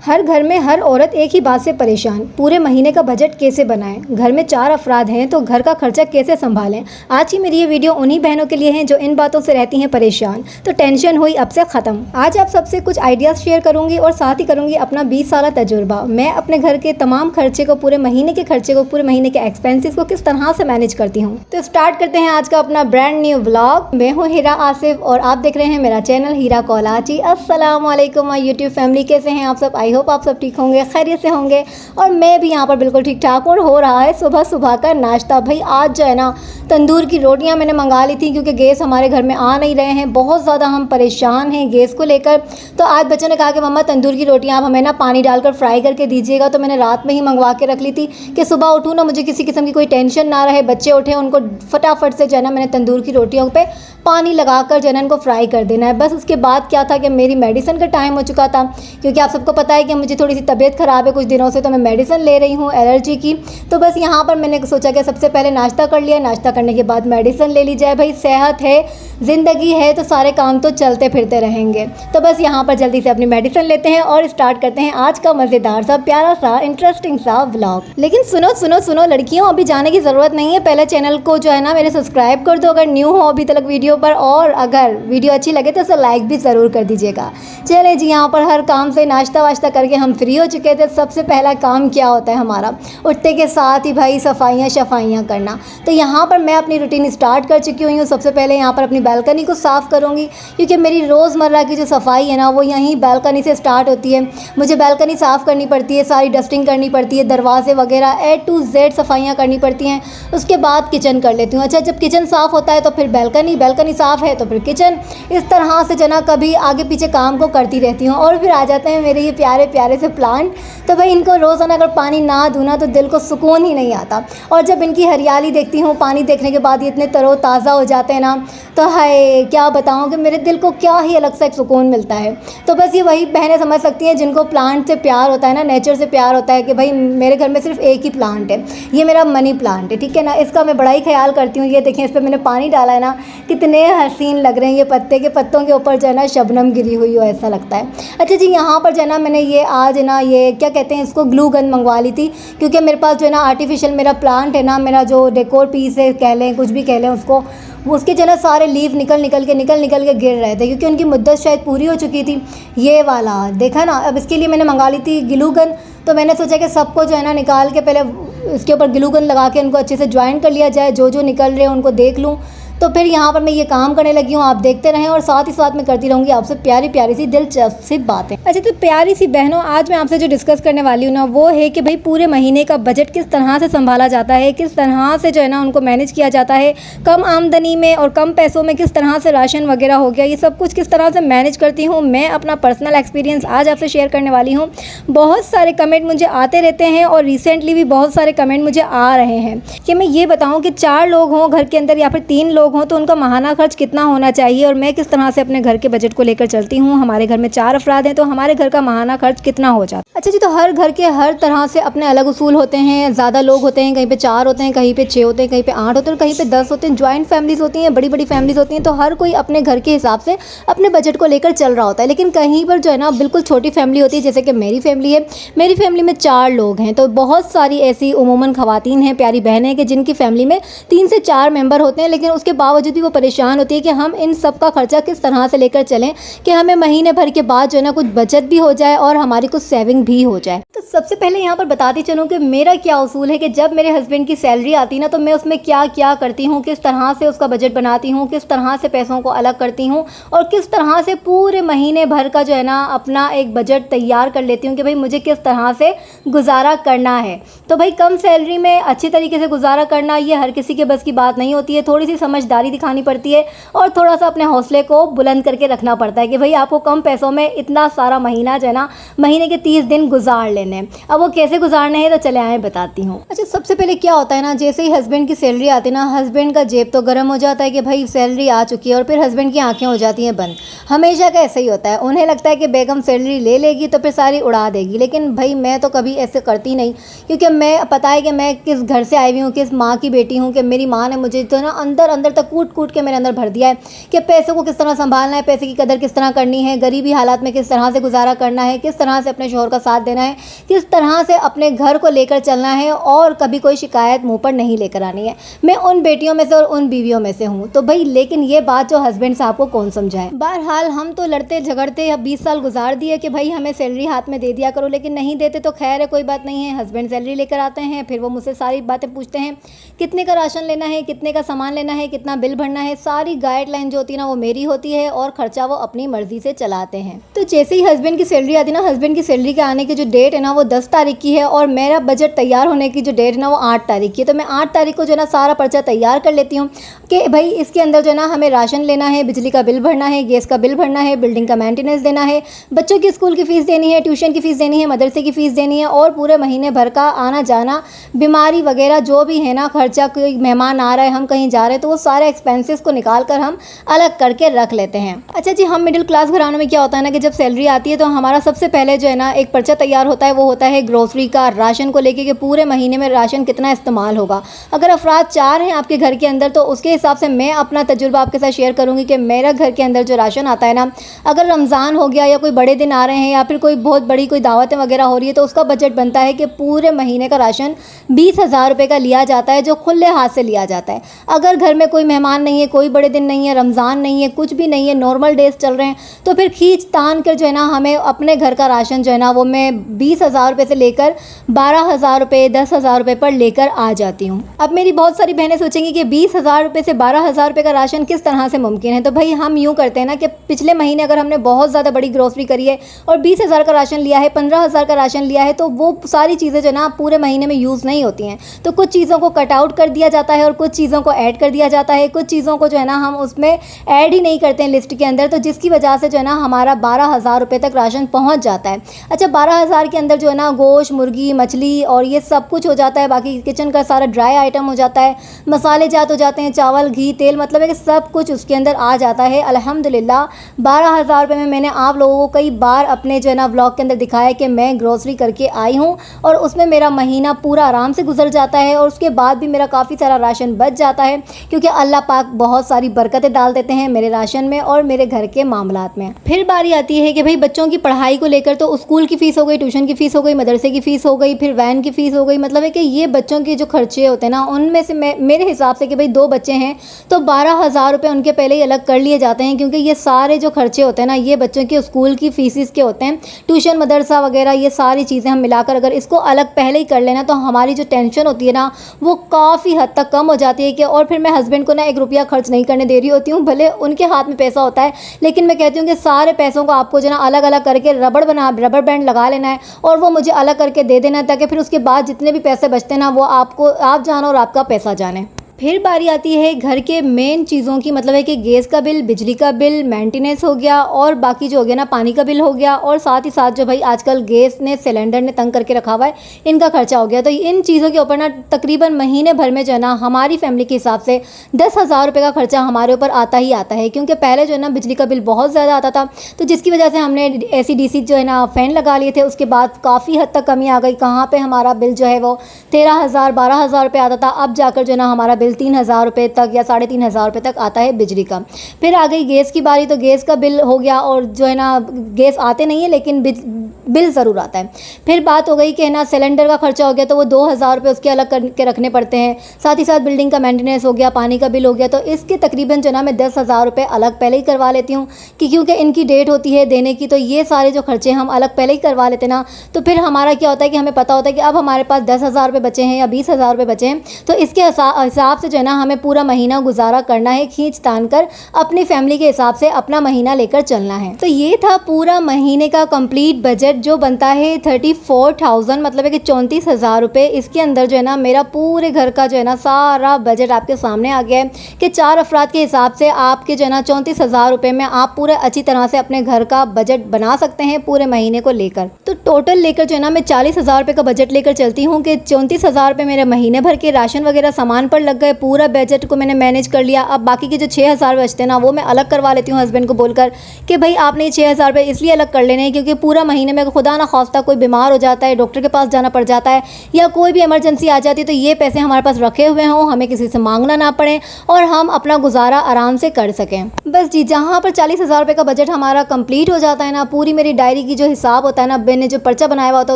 हर घर में हर औरत एक ही बात से परेशान, पूरे महीने का बजट कैसे बनाएं। घर में 4 अफराद हैं तो घर का खर्चा कैसे संभालें। आज की मेरी ये वीडियो उन्हीं बहनों के लिए है जो इन बातों से रहती हैं परेशान। तो टेंशन हुई अब से ख़त्म। आज आप सबसे कुछ आइडियाज़ शेयर करूंगी और साथ ही करूंगी अपना 20 साल तजुर्बा। मैं अपने घर के तमाम खर्चे को, पूरे महीने के खर्चे को, पूरे महीने के एक्सपेंसेस को किस तरह से मैनेज करती हूँ। तो स्टार्ट करते हैं आज का अपना ब्रांड न्यू व्लॉग। मैं हूँ हीरा आसिफ और आप देख रहे हैं मेरा चैनल हीरा कोलाची। अस्सलाम वालेकुम माय यूट्यूब फैमिली, कैसे हैं आप सब। आई होप आप सब ठीक होंगे, खैरियत से होंगे और मैं भी यहाँ पर बिल्कुल ठीक ठाक। और हो रहा है सुबह सुबह का नाश्ता। भाई आज जो है ना तंदूर की रोटियाँ मैंने मंगा ली थी क्योंकि गैस हमारे घर में आ नहीं रहे हैं। बहुत ज़्यादा हम परेशान हैं गैस को लेकर। तो आज बच्चों ने कहा कि मम्मा तंदूर की रोटियाँ आप हमें ना पानी डालकर फ्राई करके दीजिएगा। तो मैंने रात में ही मंगवा के रख ली थी कि सुबह उठूँ ना मुझे किसी किस्म की कोई टेंशन ना रहे। बच्चे उठे उनको फटाफट से जो है ना मैंने तंदूर की रोटियों पे पानी लगाकर जो है ना इनको फ्राई कर देना है बस। उसके बाद क्या था कि मेरी मेडिसिन का टाइम हो चुका था क्योंकि आप सबको पता है कि मुझे थोड़ी सी तबीयत ख़राब है कुछ दिनों से, तो मैं मेडिसिन ले रही हूँ एलर्जी की। तो बस यहाँ पर मैंने सोचा कि सबसे पहले नाश्ता कर लिया, नाश्ता करने के बाद मेडिसिन ले ली जाए। भाई सेहत है, ज़िंदगी है, तो सारे काम तो चलते फिरते रहेंगे। तो बस यहाँ पर जल्दी से अपनी मेडिसिन लेते हैं और स्टार्ट करते हैं आज का मज़ेदार सा, प्यारा सा, इंटरेस्टिंग सा व्लॉग। लेकिन सुनो सुनो सुनो लड़कियों, अभी जाने की ज़रूरत नहीं है। पहले चैनल को जो है ना मेरे सब्सक्राइब कर दो अगर न्यू हो अभी तक वीडियो पर, और अगर वीडियो अच्छी लगे तो उसे लाइक भी ज़रूर कर दीजिएगा। चले जी, यहाँ पर हर काम से नाश्ता वाश्ता करके हम फ्री हो चुके थे। सबसे पहला काम क्या होता है हमारा, उठते के साथ ही भाई सफाइयाँ करना। तो यहाँ पर मैं अपनी रूटीन स्टार्ट कर चुकी हुई हूँ। सबसे पहले यहाँ पर अपनी बालकनी को साफ़ करूँगी क्योंकि मेरी रोज़मर्रा की जो सफाई है ना वो यहीं बालकनी से स्टार्ट होती है। मुझे बालकनी साफ़ करनी पड़ती है, सारी डस्टिंग करनी पड़ती है, दरवाजे वगैरह A to Z सफाइयाँ करनी पड़ती हैं। उसके बाद किचन कर लेती हूँ। अच्छा, जब किचन साफ़ होता है तो फिर बालकनी साफ़ है तो फिर किचन। इस तरह से जना कभी आगे पीछे काम को करती रहती हूँ। और फिर आ जाते हैं मेरे ये प्यारे प्यारे से प्लांट। तो भाई इनको रोज़ाना अगर पानी ना दूना तो दिल को सुकून ही नहीं आता। और जब इनकी हरियाली देखती हूँ, पानी देखने के बाद ये इतने तरोताज़ा हो जाते हैं ना, तो हाय क्या बताऊँ कि मेरे दिल को क्या ही अलग सा एक सुकून मिलता है। तो बस ये वही बहनें समझ सकती हैं जिनको प्लांट से प्यार होता है ना, नेचर से प्यार होता है कि भाई मेरे घर में सिर्फ एक ही प्लांट है, ये मेरा मनी प्लांट है, ठीक है ना। इसका मैं बड़ा ही ख्याल करती हूँ। ये देखें, इस पर मैंने पानी डाला है ना, कितने हसीन लग रहे हैं ये पत्ते के पत्तों के ऊपर जो है ना शबनम गिरी हुई हो ऐसा लगता है। अच्छा जी, यहाँ पर जो है ना मैंने ये आज ना ये क्या कहते हैं इसको, ग्लू गन मंगवा ली थी क्योंकि मेरे पास जो है ना आर्टिफिशियल मेरा प्लांट है ना, मेरा जो डेकोर पीस है कह लें, कुछ भी कह लें उसको, उसके जो है सारे लीफ निकल निकल के गिर रहे थे क्योंकि उनकी मुद्दत शायद पूरी हो चुकी थी। ये वाला देखा ना, अब इसके लिए मैंने मंगा ली थी ग्लू गन। तो मैंने सोचा कि सबको जो है ना निकाल के पहले इसके ऊपर ग्लू गन लगा के उनको अच्छे से ज्वाइन कर लिया जाए, जो जो निकल रहे हैं उनको देख लूँ। तो फिर यहाँ पर मैं ये काम करने लगी हूँ, आप देखते रहें और साथ ही साथ मैं करती रहूँगी आपसे प्यारी प्यारी सी दिलचस्प सी बातें। अच्छा तो प्यारी सी बहनों, आज मैं आपसे जो डिस्कस करने वाली हूँ ना वो है कि भाई पूरे महीने का बजट किस तरह से संभाला जाता है, किस तरह से जो है ना उनको मैनेज किया जाता है। कम आमदनी में और कम पैसों में किस तरह से राशन वगैरह हो गया, ये सब कुछ किस तरह से मैनेज करती हूँ मैं। अपना पर्सनल एक्सपीरियंस आज आपसे शेयर करने वाली हूँ। बहुत सारे कमेंट मुझे आते रहते हैं और रिसेंटली भी बहुत सारे कमेंट मुझे आ रहे हैं कि मैं ये बताऊँ कि 4 लोग हों घर के अंदर या फिर 3 लोग हों तो उनका महाना खर्च कितना होना चाहिए और मैं किस तरह से अपने घर के बजट को लेकर चलती हूँ। हमारे घर में 4 अफराद हैं तो हमारे घर का महाना खर्च कितना हो जाता है। अच्छा जी, तो हर घर के हर तरह से अपने अलग उसूल होते हैं। ज़्यादा लोग होते हैं, कहीं पे 4 होते हैं, कहीं पे 6 होते हैं, कहीं पे 8 होते हैं, कहीं पे 10 होते हैं। जॉइंट फैमिलीज़ होती हैं, बड़ी बड़ी फैमिलीज़ होती हैं। तो हर कोई अपने घर के हिसाब से अपने बजट को लेकर चल रहा होता है। लेकिन कहीं पर जो है ना बिल्कुल छोटी फैमिली होती है, जैसे कि मेरी फैमिली है। मेरी फैमिली में 4 लोग हैं। तो बहुत सारी ऐसी उमूमन ख़वातीन हैं, प्यारी बहनें हैं कि जिनकी फैमिली में 3 से 4 मेंबर होते हैं, लेकिन उसके बावजूद भी वो परेशान होती है कि हम इन सब का खर्चा किस तरह से लेकर चलें कि हमें महीने भर के बाद जो है ना कुछ बचत भी हो जाए और हमारी कुछ सेविंग भी हो जाए। तो सबसे पहले यहाँ पर बताती चलूँ कि मेरा क्या उसूल है कि जब मेरे हस्बैंड की सैलरी आती ना तो मैं उसमें क्या क्या करती हूँ, किस तरह से उसका बजट बनाती हूँ, किस तरह से पैसों को अलग करती हूँ और किस तरह से पूरे महीने भर का जो है ना अपना एक बजट तैयार कर लेती हूँ कि भाई मुझे किस तरह से गुजारा करना है। तो भाई कम सैलरी में अच्छी तरीके से गुजारा करना ये हर किसी के बस की बात नहीं होती है। थोड़ी सी समझदारी दिखानी पड़ती है और थोड़ा सा अपने हौसले को बुलंद करके रखना पड़ता है कि भाई आपको कम पैसों में इतना सारा महीना जो है ना, महीने के 30 दिन गुजार लेने हैं। अब वो कैसे गुजारने हैं तो चले आए बताती हूँ। अच्छा, सबसे पहले क्या होता है ना, जैसे ही हस्बैंड की सैलरी आती है ना, हस्बैंड का जेब तो गर्म हो जाता है कि भाई सैलरी आ चुकी है और फिर हस्बैंड की आंखें हो जाती हैं बंद। हमेशा का ऐसा ही होता है, उन्हें लगता है कि बेगम सैलरी ले लेगी तो फिर सारी उड़ा देगी। लेकिन भाई मैं तो कभी ऐसे करती नहीं क्योंकि मैं पता है कि मैं किस घर से आई हुई हूँ, किस माँ की बेटी हूँ कि मेरी माँ ने मुझे तो ना अंदर अंदर तक कूट कूट के मेरे अंदर भर दिया है कि पैसों को किस तरह संभालना है, पैसे की कदर किस तरह करनी है, गरीबी हालात में किस तरह से गुजारा करना है, किस तरह से अपने शौहर का साथ देना है, किस तरह से अपने घर को लेकर चलना है और कभी कोई शिकायत मुंह पर नहीं लेकर आनी है। मैं उन बेटियों में से और उन बीवियों में से हूँ। तो भाई लेकिन ये बात जो हस्बैंड साहब को कौन समझाए। बहरहाल हम तो लड़ते झगड़ते अब 20 साल गुजार दिए कि भाई हमें सैलरी हाथ में दे दिया करो, लेकिन नहीं देते तो खैर है, कोई बात नहीं है। हस्बैंड सैलरी लेकर आते हैं, फिर वो मुझसे सारी बातें पूछते हैं, कितने का राशन लेना है, कितने का सामान लेना है, कितना बिल भरना है, सारी गाइडलाइन जो होती है ना वो मेरी होती है और खर्चा वो अपनी मर्जी से चलाते हैं। तो जैसे ही हस्बैंड की सैलरी आती है ना, हस्बैंड की सैलरी के आने की जो डेट है ना वो 10 तारीख की है और मेरा बजट तैयार होने की जो डेट है ना वो 8 तारीख की है। तो मैं 8 तारीख को जो है ना सारा पर्चा तैयार कर लेती हूँ कि भाई इसके अंदर जो है ना हमें राशन लेना है, बिजली का बिल भरना है, गैस का बिल भरना है, बिल्डिंग का मेंटेनेंस देना है, बच्चों की स्कूल की फ़ीस देनी है, ट्यूशन की फ़ीस देनी है, मदरसे की फ़ीस देनी है और पूरे महीने भर का आना जाना, बीमारी वगैरह जो भी है ना खर्चा, कोई मेहमान आ रहा है, हम कहीं जा रहे हैं, तो वो सारे एक्सपेंसेस को निकाल कर हम अलग करके रख लेते हैं। अच्छा जी, हम मिडिल क्लास घरानों में क्या होता है ना कि जब सैलरी आती है तो हमारा सबसे पहले जो है ना एक पर्चा तैयार होता है, वो होता है ग्रोसरी का, राशन को लेके कि पूरे महीने में राशन कितना इस्तेमाल होगा। अगर अफराद 4 हैं आपके घर के अंदर तो उसके हिसाब से मैं अपना तजुर्बा आपके साथ शेयर करूंगी कि मेरा घर के अंदर जो राशन आता है ना, अगर रमज़ान हो गया या कोई बड़े दिन आ रहे हैं या फिर कोई बहुत बड़ी कोई दावतें वगैरह हो रही है तो उसका बजट बनता है कि पूरे महीने का राशन 20,000 रुपये का लिया जाता है, जो खुले हाथ से लिया जाता है। अगर घर में कोई मेहमान नहीं है, कोई बड़े दिन नहीं है, रमज़ान नहीं है, कुछ भी नहीं है, नॉर्मल डेज चल रहे हैं, तो फिर खींच तान कर जो है ना हमें अपने घर का राशन जो है ना वो मैं 20,000 रुपये से लेकर 12,000 रुपये, 10,000 रुपये पर लेकर आ जाती हूँ। अब मेरी बहुत सारी बहनें सोचेंगी कि 20,000 रुपये से 12,000 रुपये का राशन किस तरह से मुमकिन है। तो भाई हम यूँ करते हैं ना कि पिछले महीने अगर हमने बहुत ज़्यादा बड़ी ग्रोसरी करी है और 20,000 का राशन लिया है, 15,000 का राशन लिया है, तो वो सारी चीज़ें जो ना पूरे महीने में यूज़ नहीं होती हैं। तो कुछ चीज़ों को कट आउट कर दिया जाता है और कुछ चीज़ों को ऐड कर दिया जाता है, कुछ चीज़ों को जो है ना हम उसमें ऐड ही नहीं करते हैं लिस्ट के अंदर, तो जिसकी वजह से जो है ना हमारा 12,000 रुपये तक राशन पहुँच जाता है। अच्छा, 12,000 के अंदर जो है ना गोश्त, मुर्गी, मछली और ये सब कुछ हो जाता है, बाकी किचन का सारा ड्राई आइटम हो जाता है, मसाले जात हो जाते हैं, चावल, घी, तेल, मतलब है कि सब कुछ उसके अंदर आ जाता है। अल्हम्दुलिल्लाह 12,000 रुपये में मैंने आप लोगों को कई बार अपने जो है ना व्लॉग के अंदर दिखाया है कि मैं ग्रोसरी करके आई हूँ और उसमें मेरा महीना पूरा आराम से गुजर जाता है और उसके बाद भी मेरा काफ़ी सारा राशन बच जाता है, क्योंकि अल्लाह पाक बहुत सारी बरकतें डाल देते हैं मेरे राशन में और मेरे घर के मामलात में। फिर बारी आती है कि भाई बच्चों की पढ़ाई को लेकर, तो स्कूल की फ़ीस हो गई, ट्यूशन की फ़ीस हो गई, मदरसे की फ़ीस हो गई, फिर वैन की फ़ीस हो गई, मतलब है कि ये बच्चों के जो खर्चे होते हैं ना उनमें से मेरे हिसाब से कि भाई 2 बच्चे हैं तो 12,000 रुपये उनके पहले ही अलग कर लिए जाते हैं, क्योंकि ये सारे जो खर्चे होते हैं ना ये बच्चों के स्कूल की फ़ीसिस के होते हैं, ट्यूशन, मदरसा वगैरह, ये सारी चीज़ें हम मिलाकर अगर इसको अलग पहले ही कर लेना तो हमारी जो टेंशन होती है ना वो काफ़ी हद तक कम हो जाती है। कि और फिर मैं हस्बैंड को ना 1 रुपया खर्च नहीं करने दे रही होती हूँ, भले उनके हाथ में पैसा होता है, लेकिन मैं कहती हूँ कि सारे पैसों को आपको जो ना अलग अलग करके रबड़ बैंड लगा लेना है और वो मुझे अलग करके दे देना है, ताकि फिर उसके बाद जितने भी पैसे बचते हैं ना वो आपको आप जानो और आपका पैसा जाने। फिर बारी आती है घर के मेन चीज़ों की, मतलब है कि गैस का बिल, बिजली का बिल, मेंटेनेंस हो गया और बाकी जो हो गया ना पानी का बिल हो गया, और साथ ही साथ जो भाई आजकल गैस ने, सिलेंडर ने तंग करके रखा हुआ है, इनका खर्चा हो गया। तो इन चीज़ों के ऊपर ना तकरीबन महीने भर में जो है ना हमारी फैमिली के हिसाब से 10,000 रुपये का खर्चा हमारे ऊपर आता ही आता है, क्योंकि पहले जो है ना बिजली का बिल बहुत ज़्यादा आता था, तो जिसकी वजह से हमने AC DC जो है ना फ़ैन लगा लिए थे। उसके बाद काफ़ी हद तक कमी आ गई, कहाँ पर हमारा बिल जो है वो 13,000 12,000 रुपये आता था, अब जाकर जो है ना हमारा 3,000 रुपये तक या 3,500 रुपये तक आता है बिजली का। फिर आ गई गैस की बारी, तो गैस का बिल हो गया और जो है ना गैस आते नहीं है लेकिन बिल ज़रूर आता है। फिर बात हो गई कि है ना सिलेंडर का खर्चा हो गया, तो वो 2,000 रुपये उसके अलग करके रखने पड़ते हैं, साथ ही साथ बिल्डिंग का मेंटेनेंस हो गया, पानी का बिल हो गया, तो इसके तकरीबन जो है ना मैं 10,000 रुपये अलग पहले ही करवा लेती हूँ कि क्योंकि इनकी डेट होती है देने की, तो ये सारे जो खर्चे हम अलग पहले ही करवा लेते ना, तो फिर हमारा क्या होता है कि हमें पता होता है कि अब हमारे पास 10,000 रुपये बचे हैं या 20,000 रुपये बचे हैं, तो इसके हिसाब से जो है ना हमें पूरा महीना गुजारा करना है, खींच तान कर अपनी फैमिली के हिसाब से अपना महीना लेकर चलना है। तो ये था पूरा महीने का कंप्लीट बजट जो बनता है 34,000, मतलब है कि 34,000 रुपये। इसके अंदर जो है ना मेरा पूरे घर का जो है ना सारा बजट आपके सामने आ गया है कि 4 अफराद के हिसाब से आपके जो है ना 34,000 रुपये में आप पूरे अच्छी तरह से अपने घर का बजट बना सकते हैं पूरे महीने को लेकर। तो टोटल लेकर जो है ना मैं 40,000 रुपये का बजट लेकर चलती हूँ कि 34,000 रुपये मेरे महीने भर के राशन वगैरह सामान पर लग गए, पूरा बजट को मैंने मैनेज कर लिया। अब बाकी के जो 6,000 बचते हैं ना, वो मैं अलग करवा लेती हूँ हस्बैंड को बोलकर कि भाई आपने ये 6,000 रुपये इसलिए अलग कर लेने हैं क्योंकि पूरा महीने में खुदा ना खास्ता कोई बीमार हो जाता है, डॉक्टर के पास जाना पड़ जाता है या कोई भी इमरजेंसी आ जाती है, तो ये पैसे हमारे पास रखे हुए हों, हमें किसी से मांगना ना पड़े और हम अपना गुजारा आराम से कर सकें। बस जी, जहाँ पर 40,000 रुपये का बजट हमारा कंप्लीट हो जाता है ना, पूरी मेरी डायरी की जो हिसाब होता है ना, मैंने जो पर्चा बनाया हुआ होता है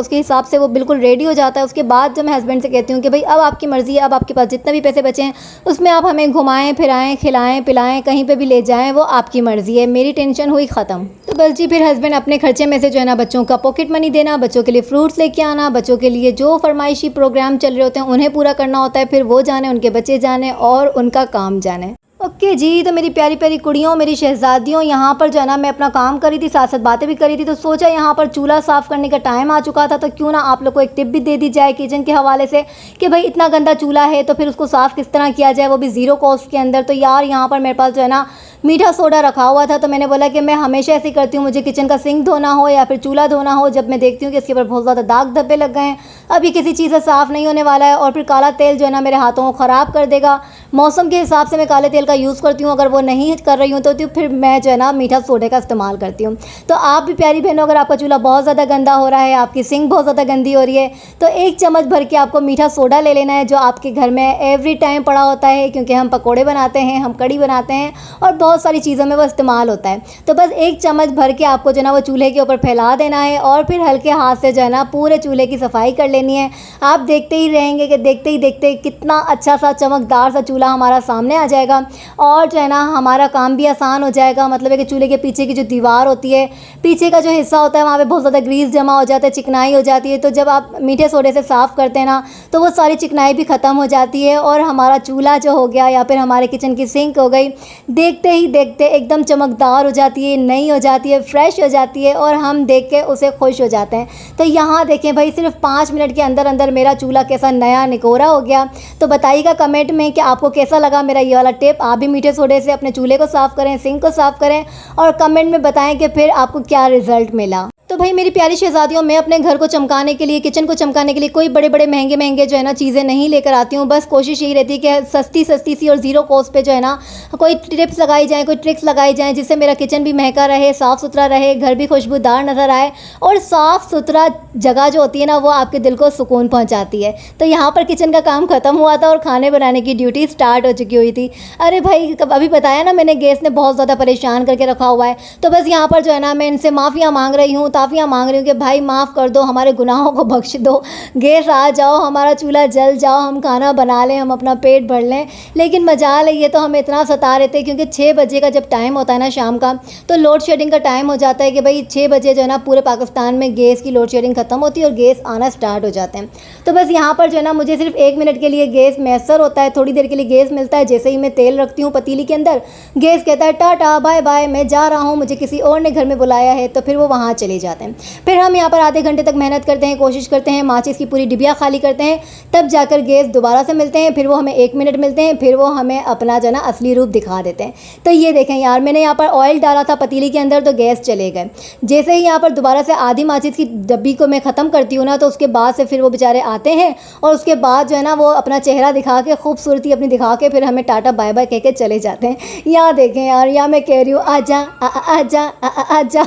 उसके हिसाब से वो बिल्कुल रेडी हो जाता है। उसके बाद जो मैं हस्बैंड से कहती हूँ कि भाई अब आपकी मर्ज़ी है, अब आपके पास जितने भी पैसे बचे हैं उसमें आप हमें घुमाएं फिराएं, खिलाएं पिलाएं, कहीं पे भी ले जाएं, वो आपकी मर्ज़ी है, मेरी टेंशन हुई ख़त्म। तो बस जी, फिर हस्बैंड अपने खर्चे में से जो है ना बच्चों का पॉकेट मनी देना, बच्चों के लिए फ्रूट्स लेके आना, बच्चों के लिए जो फरमाइशी प्रोग्राम चल रहे होते हैं उन्हें पूरा करना होता है, फिर वो जाने, उनके बच्चे जाने और उनका काम जाने। ओके जी, तो मेरी प्यारी प्यारी कुड़ियों, मेरी शहज़ादियों, यहाँ पर जो है ना मैं अपना काम कर रही थी, साथ साथ बातें भी कर रही थी। तो सोचा यहाँ पर चूल्हा साफ़ करने का टाइम आ चुका था, तो क्यों ना आप लोग को एक टिप भी दे दी जाए किचन के हवाले से कि भाई इतना गंदा चूल्हा है तो फिर उसको साफ़ किस तरह किया जाए, वो भी ज़ीरो कॉस्ट के अंदर। तो यार यहाँ पर मेरे पास जो है ना मीठा सोडा रखा हुआ था, तो मैंने बोला कि मैं हमेशा ऐसे करती हूँ, मुझे किचन का सिंक धोना हो या फिर चूल्हा धोना हो, जब मैं देखती हूँ कि इसके ऊपर बहुत ज़्यादा दाग धब्बे लग गए हैं, अब ये किसी चीज़ से साफ़ नहीं होने वाला है और फिर काला तेल जो है ना मेरे हाथों को ख़राब कर देगा। मौसम के हिसाब से मैं काले तेल का यूज़ करती हूँ, अगर वो नहीं कर रही हूँ तो फिर मैं जो है ना मीठा सोडे का इस्तेमाल करती हूँ। तो आप भी प्यारी बहनों, अगर आपका चूल्हा बहुत ज़्यादा गंदा हो रहा है, आपकी सिंक बहुत ज़्यादा गंदी हो रही है, तो 1 चम्मच भर के आपको मीठा सोडा ले लेना है, जो आपके घर में एवरी टाइम पड़ा होता है, क्योंकि हम पकोड़े बनाते हैं, हम कड़ी बनाते हैं और बहुत सारी चीज़ों में वो इस्तेमाल होता है। तो बस 1 चम्मच भर के आपको जो है ना वो चूल्हे के ऊपर फैला देना है और फिर हल्के हाथ से जो है ना पूरे चूल्हे की सफाई कर लेनी है। आप देखते ही रहेंगे कि देखते ही देखते कितना अच्छा सा चमकदार सा चूल्हा हमारा सामने आ जाएगा और जो है ना हमारा काम भी आसान हो जाएगा। मतलब है कि चूल्हे के पीछे की जो दीवार होती है, पीछे का जो हिस्सा होता है, वहाँ पे बहुत ज़्यादा ग्रीस जमा हो जाता है, चिकनाई हो जाती है। तो जब आप मीठे सोडे से साफ़ करते हैं ना, तो वो सारी चिकनाई भी ख़त्म हो जाती है और हमारा चूल्हा जो हो गया या फिर हमारे किचन की सिंक हो गई, देखते ही देखते एकदम चमकदार हो जाती है, नई हो जाती है, फ्रेश हो जाती है और हम देख के उसे खुश हो जाते हैं। तो यहाँ देखें भाई, सिर्फ 5 मिनट के अंदर अंदर मेरा चूल्हा कैसा नया निकोरा हो गया। तो बताइएगा कमेंट में कि आपको कैसा लगा मेरा ये वाला टिप। आप भी मीठे सोडे से अपने चूल्हे को साफ़ करें, सिंक को साफ़ करें और कमेंट में बताएं कि फिर आपको क्या रिज़ल्ट मिला। तो भाई मेरी प्यारी शहज़ादियों, मैं अपने घर को चमकाने के लिए, किचन को चमकाने के लिए कोई बड़े बड़े महंगे महंगे जो है ना चीज़ें नहीं लेकर आती हूँ। बस कोशिश यही रहती है कि सस्ती सस्ती सी और ज़ीरो कॉस्ट पे जो है ना कोई टिप्स लगाई जाएँ, कोई ट्रिक्स लगाई जाएँ, जिससे मेरा किचन भी महका रहे, साफ़ सुथरा रहे, घर भी खुशबूदार नज़र आए और साफ़ सुथरा जगह जो होती है ना वो आपके दिल को सुकून पहुँचाती है। तो यहाँ पर किचन का काम ख़त्म हुआ था और खाने बनाने की ड्यूटी स्टार्ट हो चुकी हुई थी। अरे भाई, अभी बताया ना मैंने, गैस ने बहुत ज़्यादा परेशान करके रखा हुआ है। तो बस यहाँ पर जो है ना मैं इनसे माफ़िया मांग रही हूँ, ताफ़ियाँ मांग रही हूँ कि भाई माफ़ कर दो, हमारे गुनाहों को बख्श दो, गैस आ जाओ, हमारा चूल्हा जल जाओ, हम खाना बना लें, हम अपना पेट भर लें। लेकिन मजाल है, ये तो हमें इतना सता रहे थे क्योंकि 6 बजे का जब टाइम होता है ना शाम का, तो लोड शेडिंग का टाइम हो जाता है कि भाई 6 बजे जो है ना पूरे पाकिस्तान में गैस की लोड शेडिंग ख़त्म होती है और गैस आना स्टार्ट हो जाते हैं। तो बस यहाँ पर जो है ना मुझे सिर्फ 1 मिनट के लिए गैस मैसर होता है, थोड़ी देर के लिए गैस मिलता है। जैसे ही मैं तेल रखती हूँ पतीली के अंदर, गैस कहता है टाटा बाय बाय, मैं जा रहा हूँ, मुझे किसी और ने घर में बुलाया है। तो फिर वो वहाँ चले जाते हैं। फिर हम यहाँ पर आधे घंटे तक मेहनत करते हैं, कोशिश करते हैं, माचिस की पूरी डिबिया खाली करते हैं, तब जाकर गैस दोबारा से मिलते हैं। फिर वो हमें 1 मिनट मिलते हैं, फिर वो हमें अपना जो है ना असली रूप दिखा देते हैं। तो ये देखें यार, मैंने यहाँ पर ऑयल डाला था पतीली के अंदर तो गैस चले गए। जैसे ही यहाँ पर दोबारा से आधी माचिस की डब्बी को मैं ख़त्म करती हूँ ना, तो उसके बाद से फिर वो बेचारे आते हैं और उसके बाद जो है ना वो अपना चेहरा दिखा के, खूबसूरती अपनी दिखा के फिर हमें टाटा बाय बाय कह के चले जाते हैं। यहाँ देखें यार, यहाँ मैं कह रही हूँ आजा आजा आजा।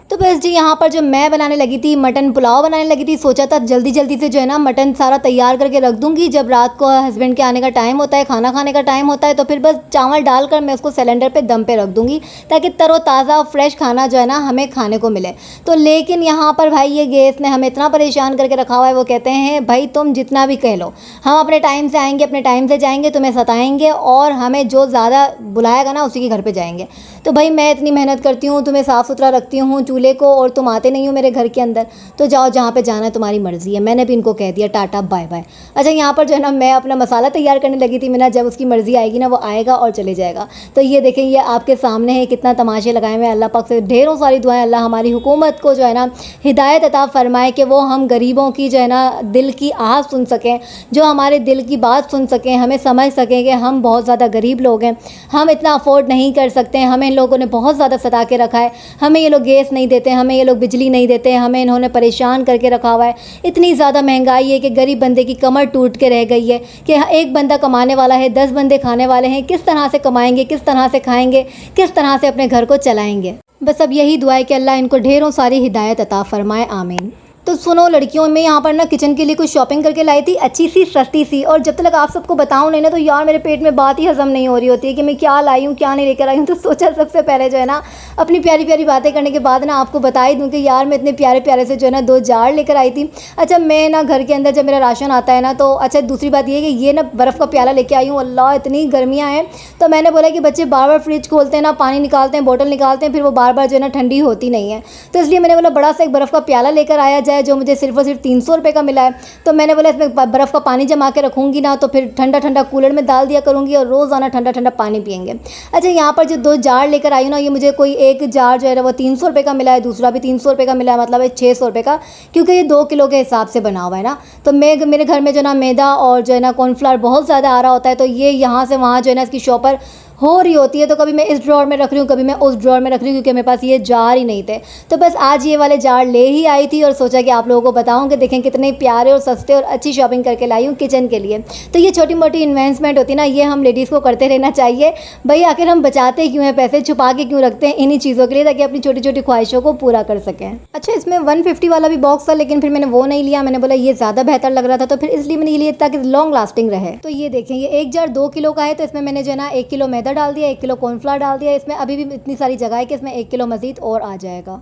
तो बस जी, यहाँ पर जो मैं बनाने लगी थी, मटन पुलाव बनाने लगी थी, सोचा था जल्दी जल्दी से जो है ना मटन सारा तैयार करके रख दूँगी, जब रात को हस्बैंड के आने का टाइम होता है, खाना खाने का टाइम होता है, तो फिर बस चावल डालकर मैं उसको सिलेंडर पे दम पे रख दूँगी ताकि तरोताज़ा फ्रेश खाना जो है ना हमें खाने को मिले। तो लेकिन यहाँ पर भाई ये गैस ने हमें इतना परेशान करके रखा हुआ है। वो कहते हैं भाई तुम जितना भी कह लो, हम अपने टाइम से आएंगे, अपने टाइम से जाएंगे, तुम्हें सताएंगे और हमें जो ज़्यादा बुलाएगा ना उसी के घर पे जाएंगे। तो भाई मैं इतनी मेहनत करती हूँ, तुम्हें साफ़ सुथरा रखती हूँ चूल्हे को, और तुम आते नहीं हो मेरे घर के अंदर। तो जाओ, जहाँ पे जाना है तुम्हारी मर्ज़ी है। मैंने भी इनको कह दिया टाटा बाय बाय। अच्छा, यहाँ पर जो है ना मैं अपना मसाला तैयार करने लगी थी। मैंने जब उसकी मर्ज़ी आएगी ना वो आएगा और चले जाएगा। तो ये देखें, ये आपके सामने है, कितना तमाशे लगाए हुए। अल्लाह पाक से ढेरों सारी दुआएं, अल्लाह हमारी हुकूमत को जो है ना हिदायत अता फ़रमाए कि वो हम गरीबों की जो है ना दिल की आह सुन सकें, जो हमारे दिल की बात सुन सकें, हमें समझ सकें कि हम बहुत ज़्यादा गरीब लोग हैं, हम इतना अफोर्ड नहीं कर सकते, हमें इन लोगों ने बहुत ज़्यादा सता के रखा है, हमें ये लोग गैस नहीं देते, हमें हमें ये लोग बिजली नहीं देते हैं, हमें इन्होंने परेशान करके रखा हुआ है। इतनी ज़्यादा महंगाई है कि गरीब बंदे की कमर टूट के रह गई है कि एक बंदा कमाने वाला है, 10 बंदे खाने वाले हैं। किस तरह से कमाएंगे, किस तरह से खाएंगे, किस तरह से अपने घर को चलाएंगे। बस अब यही दुआ है कि अल्लाह इनको ढेरों सारी हिदायत अता फरमाए, आमीन। तो सुनो लड़कियों, मैं यहाँ पर ना किचन के लिए कुछ शॉपिंग करके लाई थी, अच्छी सी सस्ती सी। और जब तक आप सबको बताऊँ नहीं ना तो यार मेरे पेट में बात ही हजम नहीं हो रही होती है कि मैं क्या लाई हूँ, क्या नहीं लेकर आई हूँ। तो सोचा सबसे पहले जो है ना अपनी प्यारी प्यारी बातें करने के बाद ना आपको बता ही दूँ कि यार मैं इतने प्यारे प्यारे से जो है ना 2 जार लेकर आई थी। अच्छा, मैं ना घर के अंदर जब मेरा राशन आता है ना तो अच्छा दूसरी बात ये है कि ये ना बर्फ़ का प्याला लेके आई हूँ। अल्लाह, इतनी गर्मियाँ हैं तो मैंने बोला कि बच्चे बार बार फ्रिज खोलते हैं ना, पानी निकालते हैं, बोतल निकालते हैं, फिर वो बार बार जो है ना ठंडी होती नहीं है। तो इसलिए मैंने बोला बड़ा सा एक बर्फ़ का प्याला लेकर आया जाए, जो मुझे सिर्फ 300 रुपये का मिला है। तो मैंने बोला इसमें बर्फ़ का पानी जमा के रखूँगी ना तो फिर ठंडा ठंडा कूलर में डाल दिया करूँगी और रोज़ाना ठंडा ठंडा पानी पियेंगे। अच्छा, यहाँ पर जो 2 जार लेकर आई हूँ ना, ये मुझे कोई एक जार जो है ना वो 300 रुपये का मिला है, दूसरा भी 300 रुपये का मिला है, मतलब 600 रुपये का, क्योंकि ये 2 किलो के हिसाब से बना हुआ है ना। तो मेरे घर में जो ना मैदा और जो है ना कॉर्नफ्लावर बहुत ज़्यादा आ रहा होता है, तो ये यहाँ से वहाँ जो है ना इसकी शॉपर हो रही होती है। तो कभी मैं इस ड्रॉर में रख रही हूँ, कभी मैं उस ड्रॉर में रख रही हूँ, क्योंकि मेरे पास ये जार ही नहीं थे। तो बस आज ये वाले जार ले ही आई थी और सोचा कि आप लोगों को बताऊँ कि देखें कितने प्यारे और सस्ते और अच्छी शॉपिंग करके लाई हूँ किचन के लिए। तो ये छोटी मोटी इन्वेस्टमेंट होती है ना, ये हम लेडीज़ को करते रहना चाहिए भाई। आखिर हम बचाते क्यों हैं पैसे, छुपा के क्यों रखते हैं इन्हीं चीज़ों के लिए, ताकि अपनी छोटी छोटी ख्वाहिशों को पूरा कर सकें। अच्छा, इसमें 150 वाला भी बॉक्स था, लेकिन फिर मैंने वो नहीं लिया। मैंने बोला ये ज़्यादा बेहतर लग रहा था, तो फिर इसलिए मैंने ये लिया ताकि लॉन्ग लास्टिंग रहे। तो ये देखें, ये एक जार 2 किलो का है। तो इसमें मैंने जो है ना 1 किलो मैदा डाल दिया, 1 किलो कॉर्नफ्लावर डाल दिया। इसमें अभी भी इतनी सारी जगह है कि इसमें 1 किलो मज़ीद और आ जाएगा।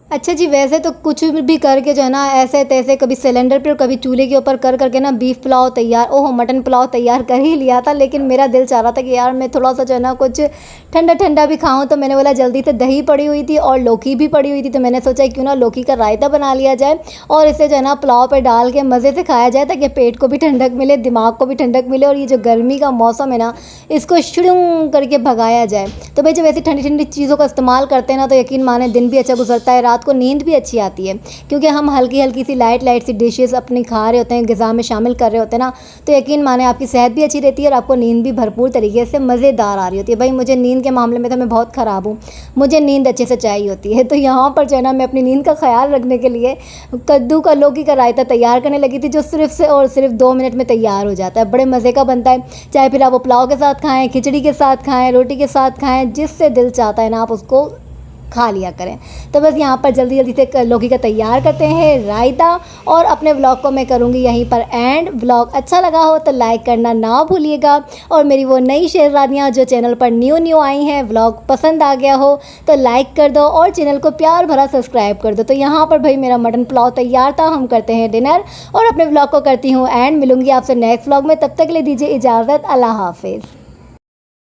अच्छा जी, वैसे तो कुछ भी करके जो है ना ऐसे तैसे कभी सिलेंडर पे और कभी चूल्हे के ऊपर कर करके ना बीफ पुलाव तैयार, ओह मटन पुलाव तैयार कर ही लिया था। लेकिन मेरा दिल चाह रहा था कि यार मैं थोड़ा सा जो है ना कुछ ठंडा ठंडा भी खाऊं। तो मैंने बोला जल्दी से दही पड़ी हुई थी और लौकी भी पड़ी हुई थी, तो मैंने सोचा क्यों ना लौकी का रायता बना लिया जाए और इसे जो है ना पुलाव पर डाल के मज़े से खाया जाए, ताकि पेट को भी ठंडक मिले, दिमाग को भी ठंडक मिले और ये जो गर्मी का मौसम है ना इसको शुरू करके भगाया जाए। तो भाई जब ऐसी ठंडी ठंडी चीज़ों का इस्तेमाल करते हैं ना तो यकीन माने दिन भी अच्छा गुजरता है, रात को नींद भी अच्छी आती है, क्योंकि हम हल्की हल्की सी लाइट सी डिशेस अपनी खा रहे होते हैं, ग़िज़ा में शामिल कर रहे होते हैं ना। तो यकीन माने आपकी सेहत भी अच्छी रहती है और आपको नींद भी भरपूर तरीके से मज़ेदार आ रही होती है। भाई मुझे नींद के मामले में तो मैं बहुत ख़राब हूँ, मुझे नींद अच्छे से चाहिए होती है। तो यहाँ पर जो है ना मैं अपनी नींद का ख्याल रखने के लिए कद्दू का लौकी का रायता तैयार करने लगी थी, जो सिर्फ 2 मिनट में तैयार हो जाता है। बड़े मज़े का बनता है, चाहे फिर आप वो पुलाव के साथ खाएँ, खिचड़ी के साथ खाएँ, रोटी के साथ खाएँ, जिससे दिल चाहता है ना आप उसको खा लिया करें। तो बस यहाँ पर जल्दी जल्दी से लौकी का तैयार करते हैं रायता, और अपने व्लॉग को मैं करूँगी यहीं पर एंड। व्लॉग अच्छा लगा हो तो लाइक करना ना भूलिएगा, और मेरी वो नई शहज़ादियाँ जो चैनल पर न्यू आई हैं, व्लॉग पसंद आ गया हो तो लाइक कर दो और चैनल को प्यार भरा सब्सक्राइब कर दो। तो यहाँ पर भाई मेरा मटन पुलाव तैयार था, हम करते हैं डिनर और अपने व्लॉग को करती हूँ एंड। मिलूँगी आपसे नेक्स्ट व्लॉग में, तब तक के लिए दीजिए इजाज़त, अल्लाह हाफिज़।